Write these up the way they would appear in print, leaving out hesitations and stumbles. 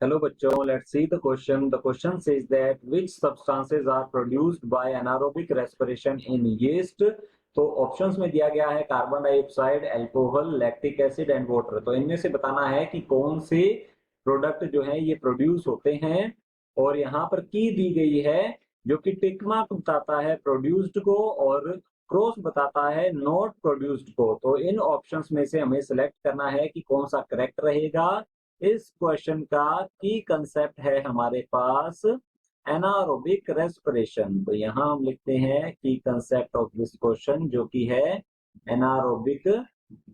Hello बच्चों, let's see the question. The question says that which substances are produced by anaerobic respiration in yeast? तो options में दिया गया है carbon dioxide, alcohol, lactic acid and water. तो इनमें से बताना है कि कौन से प्रोडक्ट जो है ये प्रोड्यूस होते हैं। और यहाँ पर की दी गई है जो कि टिक मार्क बताता है प्रोड्यूस्ड को और क्रॉस बताता है नॉट प्रोड्यूस्ड को। तो इन ऑप्शंस में से हमें सिलेक्ट करना है कि कौन सा करेक्ट रहेगा। इस क्वेश्चन का की कंसेप्ट है हमारे पास एनारोबिक रेस्पिरेशन। तो यहाँ हम लिखते हैं की कंसेप्ट ऑफ दिस क्वेश्चन जो कि है एनारोबिक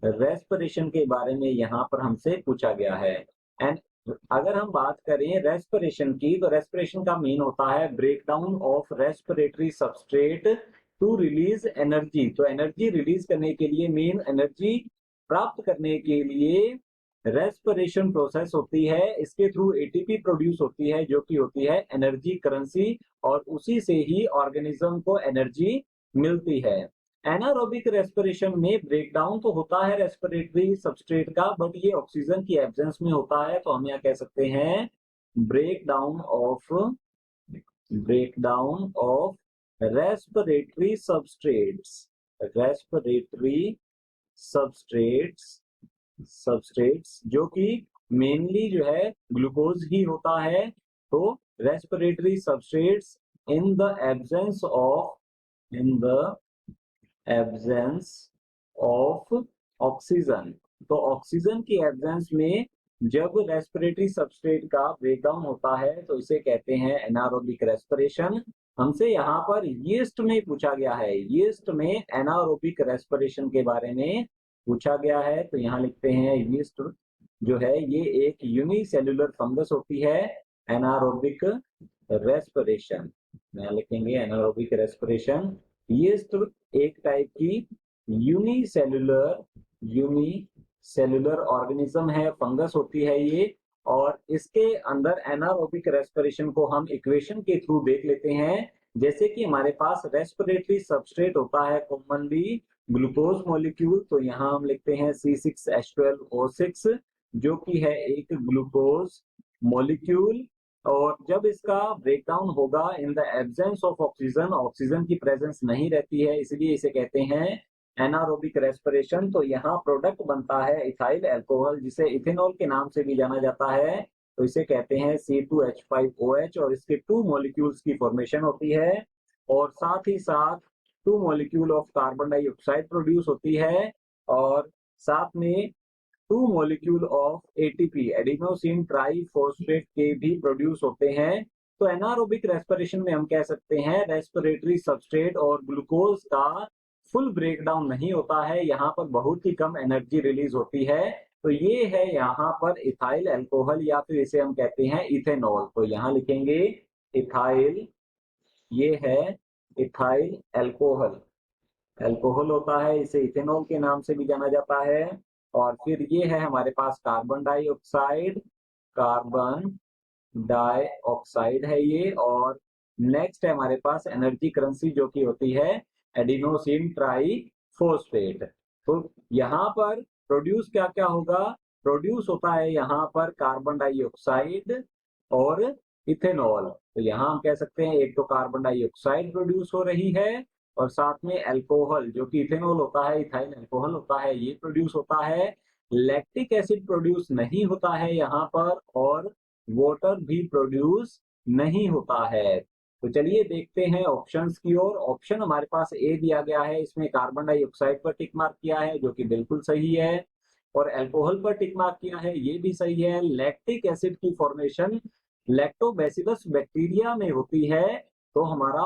रेस्पिरेशन के बारे में यहाँ पर हमसे पूछा गया है। एंड अगर हम बात करें रेस्पिरेशन की, तो रेस्पिरेशन का मीन होता है break down of respiratory substrate to release energy. तो एनर्जी रिलीज करने के लिए, मेन एनर्जी प्राप्त करने के लिए रेस्पिरेशन प्रोसेस होती है। इसके थ्रू एटीपी प्रोड्यूस होती है जो कि होती है एनर्जी करेंसी, और उसी से ही ऑर्गेनिज्म को एनर्जी मिलती है। एनारोबिक रेस्पिरेशन में ब्रेकडाउन तो होता है रेस्पिरेटरी सबस्ट्रेट का, बट ये ऑक्सीजन की एब्सेंस में होता है। तो हम यहाँ कह सकते हैं ब्रेकडाउन ऑफ रेस्पिरेटरी सबस्ट्रेट्स जो कि मेनली जो है ग्लूकोज ही होता है। तो respiratory substrates in the absence of oxygen. तो ऑक्सीजन की एब्सेंस में जब रेस्पिरेटरी सबस्ट्रेट का ब्रेकडाउन होता है तो इसे कहते हैं एनारोबिक रेस्पिरेशन। हमसे यहाँ पर यीस्ट में पूछा गया है, यीस्ट में एनारोबिक रेस्पिरेशन के बारे में पूछा गया है। तो यहाँ लिखते हैं यीस्ट जो है ये एक यूनिसेल्युलर फंगस होती है। एनारोबिक रेस्पिरेशन यहाँ लिखेंगे एनारोबिक रेस्पिरेशन। यीस्ट एक टाइप की यूनिसेल्युलर ऑर्गेनिज्म है, फंगस होती है ये। और इसके अंदर एनारोबिक रेस्पिरेशन को हम इक्वेशन के थ्रू देख लेते हैं। जैसे कि हमारे पास रेस्पिरेटरी सबस्ट्रेट होता है कॉमनली ग्लूकोज मॉलिक्यूल। तो यहाँ हम लिखते हैं C6H12O6 जो कि है एक ग्लूकोज मॉलिक्यूल। और जब इसका ब्रेकडाउन होगा in the absence of oxygen, oxygen की प्रेजेंस नहीं रहती है, इसलिए इसे कहते हैं एनारोबिक रेस्पिरेशन। तो यहाँ प्रोडक्ट बनता है इथाइल अल्कोहल, जिसे इथेनॉल के नाम से भी जाना जाता है। तो इसे कहते हैं C2H5OH और इसके 2 मॉलिक्यूल्स की फॉर्मेशन होती है। और साथ ही साथ 2 molecule of carbon dioxide produce होती है, और साथ में 2 molecule of ATP adenosine triphosphate के भी प्रोड्यूस होते हैं। तो एनारोबिक रेस्पिरेशन में हम कह सकते हैं रेस्पिरेटरी सबस्ट्रेट और ग्लूकोज का फुल ब्रेकडाउन नहीं होता है, यहाँ पर बहुत ही कम एनर्जी रिलीज होती है। तो ये है यहाँ पर इथाइल अल्कोहल, या फिर इसे हम कहते हैं इथेनॉल। तो यहाँ लिखेंगे इथाइल, ये है इथाइल अल्कोहल, अल्कोहल होता है, इसे इथेनॉल के नाम से भी जाना जाता है। और फिर ये है हमारे पास कार्बन डाइऑक्साइड है ये। और नेक्स्ट है हमारे पास एनर्जी करेंसी जो कि होती है एडिनोसिन ट्राइफॉस्फेट। तो यहाँ पर प्रोड्यूस क्या क्या होगा, प्रोड्यूस होता है यहाँ पर कार्बन डाइऑक्साइड और इथेनॉल। तो यहाँ हम कह सकते हैं एक तो कार्बन डाइऑक्साइड प्रोड्यूस हो रही है, और साथ में अल्कोहल जो कि इथेनॉल होता है, इथाइल अल्कोहल होता है, ये प्रोड्यूस होता है। लैक्टिक एसिड प्रोड्यूस नहीं होता है यहाँ पर, और वाटर भी प्रोड्यूस नहीं होता है। तो चलिए देखते हैं ऑप्शंस की ओर। ऑप्शन हमारे पास ए दिया गया है, इसमें कार्बन डाइऑक्साइड पर टिक मार्क किया है जो कि बिल्कुल सही है, और अल्कोहल पर टिक मार्क किया है, ये भी सही है। लैक्टिक एसिड की फॉर्मेशन लैक्टोबैसिलस बैक्टीरिया में होती है। तो हमारा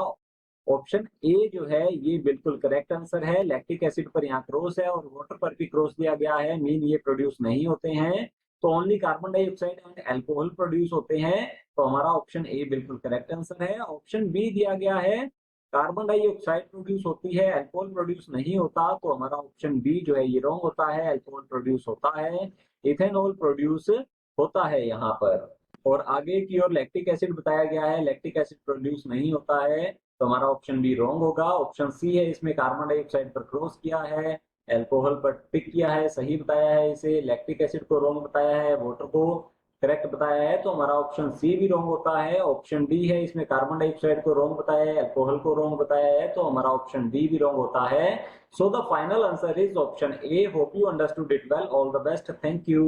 ऑप्शन ए जो है ये बिल्कुल करेक्ट आंसर है। लैक्टिक एसिड पर यहाँ क्रॉस है और वाटर पर भी क्रॉस दिया गया है, मीन ये प्रोड्यूस नहीं होते हैं। तो only carbon dioxide and alcohol produce होते हैं। तो हमारा ऑप्शन ए बिल्कुल करेक्ट आंसर है। ऑप्शन बी दिया गया है कार्बन डाइऑक्साइड प्रोड्यूस होती है, अल्कोहल प्रोड्यूस नहीं होता। तो हमारा ऑप्शन बी जो है ये रॉन्ग होता है, अल्कोहल प्रोड्यूस होता है, इथेनॉल प्रोड्यूस होता है यहाँ पर। और आगे की ओर लैक्टिक एसिड बताया गया है, लैक्टिक एसिड प्रोड्यूस नहीं होता है। तो हमारा ऑप्शन बी रॉन्ग होगा। ऑप्शन सी है, इसमें कार्बन डाइऑक्साइड पर क्रॉस किया है, अल्कोहल पर टिक किया है, सही बताया है इसे। लैक्टिक एसिड को रॉन्ग बताया है, वाटर को करेक्ट बताया है, तो हमारा ऑप्शन सी भी रॉन्ग होता है। ऑप्शन डी है, इसमें कार्बन डाइऑक्साइड को रॉन्ग बताया है, अल्कोहल को रॉन्ग बताया है, तो हमारा ऑप्शन डी भी रॉन्ग होता है। So the final answer is option A. Hope you understood it well. All the best, thank you.